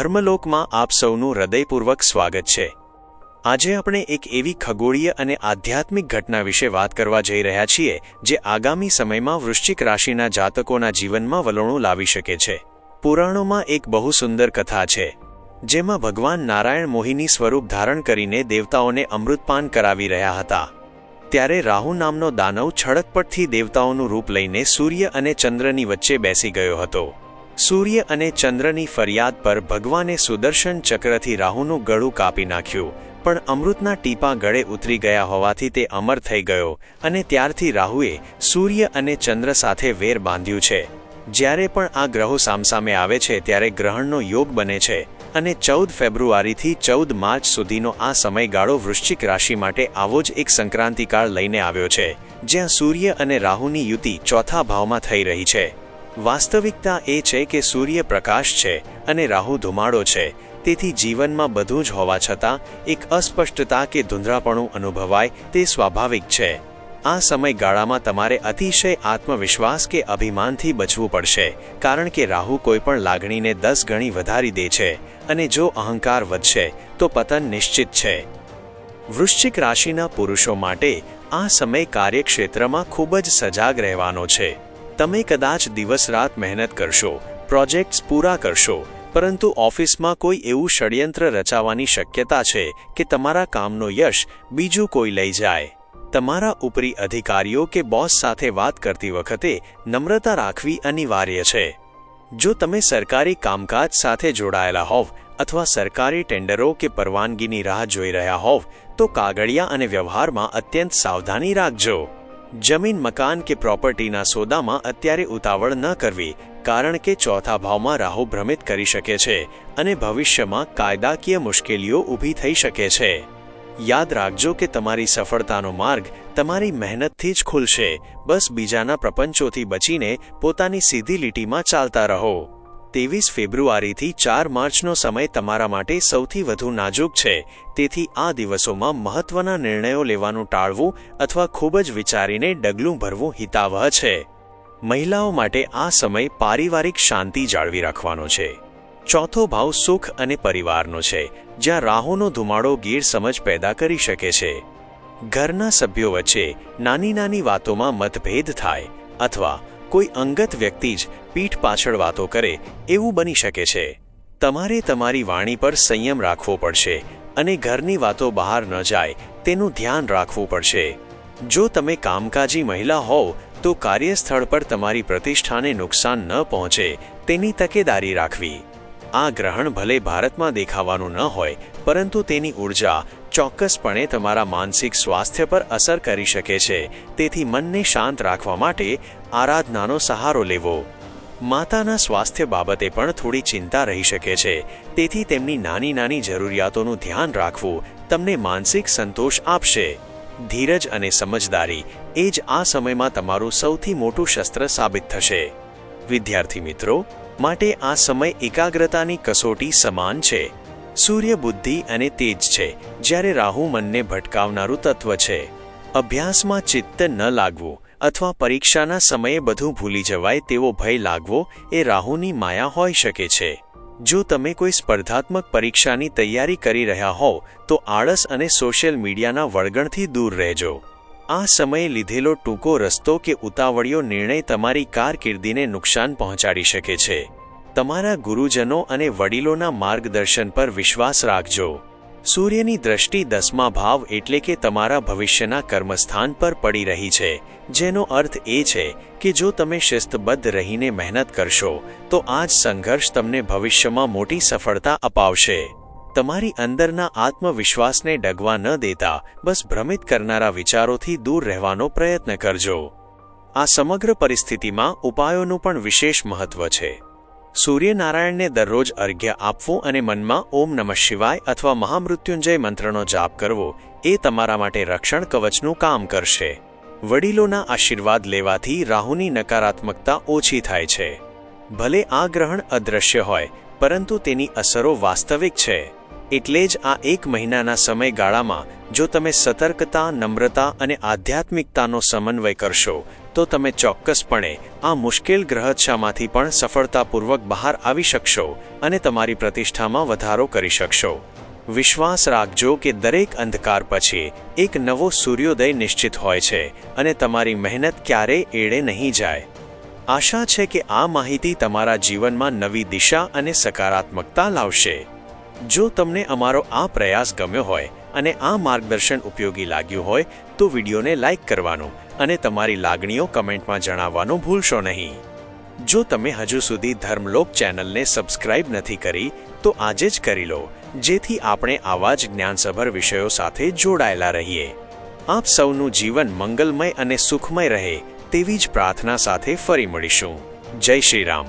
ધર્મલોકમાં આપ સૌનું હૃદયપૂર્વક સ્વાગત છે। આજે આપણે એક એવી ખગોળીય અને આધ્યાત્મિક ઘટના વિશે વાત કરવા જઈ રહ્યા છીએ જે આગામી સમયમાં વૃશ્ચિક રાશિના જાતકોના જીવનમાં વલણો લાવી શકે છે। પુરાણોમાં એક બહુ સુંદર કથા છે જેમાં ભગવાન નારાયણ મોહિની સ્વરૂપ ધારણ કરીને દેવતાઓને અમૃતપાન કરાવી રહ્યા હતા। ત્યારે રાહુ નામનો દાનવ છડકપટથી દેવતાઓનું રૂપ લઈને સૂર્ય અને ચંદ્રની વચ્ચે બેસી ગયો હતો। સૂર્ય અને ચંદ્રની ફરિયાદ પર ભગવાને સુદર્શન ચક્રથી રાહુનું ગળું કાપી નાખ્યું, પણ અમૃતના ટીપા ગળે ઉતરી ગયા હોવાથી તે અમર થઈ ગયો અને ત્યારથી રાહુએ સૂર્ય અને ચંદ્ર સાથે વેર બાંધ્યું છે। જ્યારે પણ આ ગ્રહો સામસામે આવે છે ત્યારે ગ્રહણનો યોગ બને છે અને 14 ફેબ્રુઆરીથી 14 માર્ચ સુધીનો આ સમયગાળો વૃશ્ચિક રાશિ માટે આવો જ એક સંક્રાંતિકાળ લઈને આવ્યો છે, જ્યાં સૂર્ય અને રાહુની યુતિ ચોથા ભાવમાં થઈ રહી છે। વાસ્તવિકતા એ છે કે સૂર્ય પ્રકાશ છે અને રાહુ ધુમાડો છે, તેથી જીવનમાં બધું જ હોવા છતાં એક અસ્પષ્ટતા કે ધૂંધળાપણું અનુભવાય તે સ્વાભાવિક છે। આ સમયગાળામાં તમારે અતિશય આત્મવિશ્વાસ કે અભિમાનથી બચવું પડશે, કારણ કે રાહુ કોઈપણ લાગણીને 10 ગણી વધારી દે છે અને જો અહંકાર વધશે તો પતન નિશ્ચિત છે। વૃશ્ચિક રાશિના પુરુષો માટે આ સમય કાર્યક્ષેત્રમાં ખૂબ જ સજાગ રહેવાનો છે। તમે કદાચ દિવસ રાત મહેનત કરશો, પ્રોજેક્ટ્સ પૂરા કરશો, પરંતુ ઓફિસમાં કોઈ એવું ષડયંત્ર રચાવાની શક્યતા છે કે તમારા કામનો યશ બીજું કોઈ લઈ જાય। તમારા ઉપરી અધિકારીઓ કે બોસ સાથે વાત કરતી વખતે નમ્રતા રાખવી અનિવાર્ય છે। જો તમે સરકારી કામકાજ સાથે જોડાયેલા હોવ અથવા સરકારી ટેન્ડરો કે પરવાનગીની રાહ જોઈ રહ્યા હોવ તો કાગળિયા અને વ્યવહારમાં અત્યંત સાવધાની રાખજો। જમીન, મકાન કે પ્રોપર્ટીના સોદામાં અત્યારે ઉતાવળ ન કરવી, કારણ કે ચોથા ભાવમાં રાહુ ભ્રમિત કરી શકે છે અને ભવિષ્યમાં કાયદાકીય મુશ્કેલીઓ ઊભી થઈ શકે છે। યાદ રાખજો કે તમારી સફળતાનો માર્ગ તમારી મહેનતથી જ ખુલશે। બસ બીજાના પ્રપંચોથી બચીને પોતાની સીધી લીટીમાં ચાલતા રહો। 23 ફેબ્રુઆરીથી 4 માર્ચનો સમય તમારા માટે સૌથી વધુ નાજુક છે, તેથી આ દિવસોમાં મહત્વના નિર્ણયો લેવાનું ટાળવું અથવા ખૂબ જ વિચારીને ડગલું ભરવું હિતાવહ છે। મહિલાઓ માટે આ સમય પારિવારિક શાંતિ જાળવી રાખવાનો છે। ચોથો ભાવ સુખ અને પરિવારનો છે, જ્યાં રાહુનો ધુમાડો ગેરસમજ પેદા કરી શકે છે। ઘરના સભ્યો વચ્ચે નાની નાની વાતોમાં મતભેદ થાય અથવા કોઈ અંગત વ્યક્તિ જ પીઠ પાછળ વાતો કરે એવું બની શકે છે। તમારે તમારી વાણી પર સંયમ રાખવો પડશે અને ઘરની વાતો બહાર ન જાય તેનું ધ્યાન રાખવું પડશે। જો તમે કામકાજી મહિલા હોવ તો કાર્યસ્થળ પર તમારી પ્રતિષ્ઠાને નુકસાન ન પહોંચે તેની તકેદારી રાખવી। આ ગ્રહણ ભલે ભારતમાં દેખાવાનું ન હોય, પરંતુ તેની ઉર્જા ચોક્કસપણે તમારા માનસિક સ્વાસ્થ્ય પર અસર કરી શકે છે, તેથી મનને શાંત રાખવા માટે આરાધનાનો સહારો લેવો। માતાના સ્વાસ્થ્ય બાબતે પણ થોડી ચિંતા રહી શકે છે, તેથી તેમની નાની નાની જરૂરિયાતોનું ધ્યાન રાખવું તમને માનસિક સંતોષ આપશે। ધીરજ અને સમજદારી એ જ આ સમયમાં તમારું સૌથી મોટું શસ્ત્ર સાબિત થશે। વિદ્યાર્થી મિત્રો માટે આ સમય એકાગ્રતાની કસોટી સમાન છે। સૂર્ય બુદ્ધિ અને તેજ છે, જ્યારે રાહુ મનને ભટકાવનારું તત્વ છે। અભ્યાસમાં ચિત્ત ન લાગવું અથવા પરીક્ષાના સમયે બધું ભૂલી જવાય તેવો ભય લાગવો એ રાહુની માયા હોઈ શકે છે। જો તમે કોઈ સ્પર્ધાત્મક પરીક્ષાની તૈયારી કરી રહ્યા હોવ તો આળસ અને સોશિયલ મીડિયાના વળગણથી દૂર રહેજો। આ સમયે લીધેલો ટૂંકો રસ્તો કે ઉતાવળિયો નિર્ણય તમારી કારકિર્દીને નુકસાન પહોંચાડી શકે છે। તમારા ગુરુજનો અને વડીલોના માર્ગદર્શન પર વિશ્વાસ રાખજો। સૂર્યની દ્રષ્ટિ 10મા ભાવ એટલે કે તમારા ભવિષ્યના કર્મસ્થાન પર પડી રહી છે, જેનો અર્થ એ છે કે જો તમે શિસ્તબદ્ધ રહીને મહેનત કરશો તો આ જ સંઘર્ષ તમને ભવિષ્યમાં મોટી સફળતા અપાવશે। તમારી અંદરના આત્મવિશ્વાસને ડગવા ન દેતા બસ ભ્રમિત કરનારા વિચારોથી દૂર રહેવાનો પ્રયત્ન કરજો। આ સમગ્ર પરિસ્થિતિમાં ઉપાયોનું પણ વિશેષ મહત્વ છે। સૂર્યનારાયણને દરરોજ અર્ઘ્ય આપવું અને મનમાં ઓમ નમઃ શિવાય અથવા મહામૃત્યુંજય મંત્રનો જાપ કરવો એ તમારા માટે રક્ષણ કવચનું કામ કરશે। વડીલોના આશીર્વાદ લેવાથી રાહુની નકારાત્મકતા ઓછી થાય છે। ભલે આ ગ્રહણ અદૃશ્ય હોય, પરંતુ તેની અસરો વાસ્તવિક છે। એટલે જ આ 1 મહિનાના સમયગાળામાં જો તમે સતર્કતા, નમ્રતા અને આધ્યાત્મિકતાનો સમન્વય કરશો તો તમે ચોક્કસપણે આ મુશ્કેલ ગ્રહદશામાંથી પણ સફળતાપૂર્વક બહાર આવી શકશો અને તમારી પ્રતિષ્ઠામાં વધારો કરી શકશો. વિશ્વાસ રાખજો કે દરેક અંધકાર પછી એક નવો સૂર્યોદય નિશ્ચિત હોય છે અને તમારી મહેનત ક્યારેય એળે નહીં જાય. આશા છે કે આ માહિતી તમારા જીવનમાં નવી દિશા અને સકારાત્મકતા લાવશે. જો તમને અમારો આ પ્રયાસ ગમ્યો હોય અને આ માર્ગદર્શન ઉપયોગી લાગ્યું હોય તો વિડીયોને લાઇક કરવાનું અને તમારી લાગણીઓ કમેન્ટમાં જણાવવાનું ભૂલશો નહીં. જો તમે હજુ સુધી ધર્મલોક ચેનલને સબસ્ક્રાઇબ નથી કરી તો આજે જ કરી લો, જેથી આપણે આવા જ જ્ઞાનસભર વિષયો સાથે જોડાયેલા રહીએ. આપ સૌનું જીવન મંગલમય અને સુખમય રહે તેવી જ પ્રાર્થના સાથે ફરી મળીશું. જય શ્રી રામ.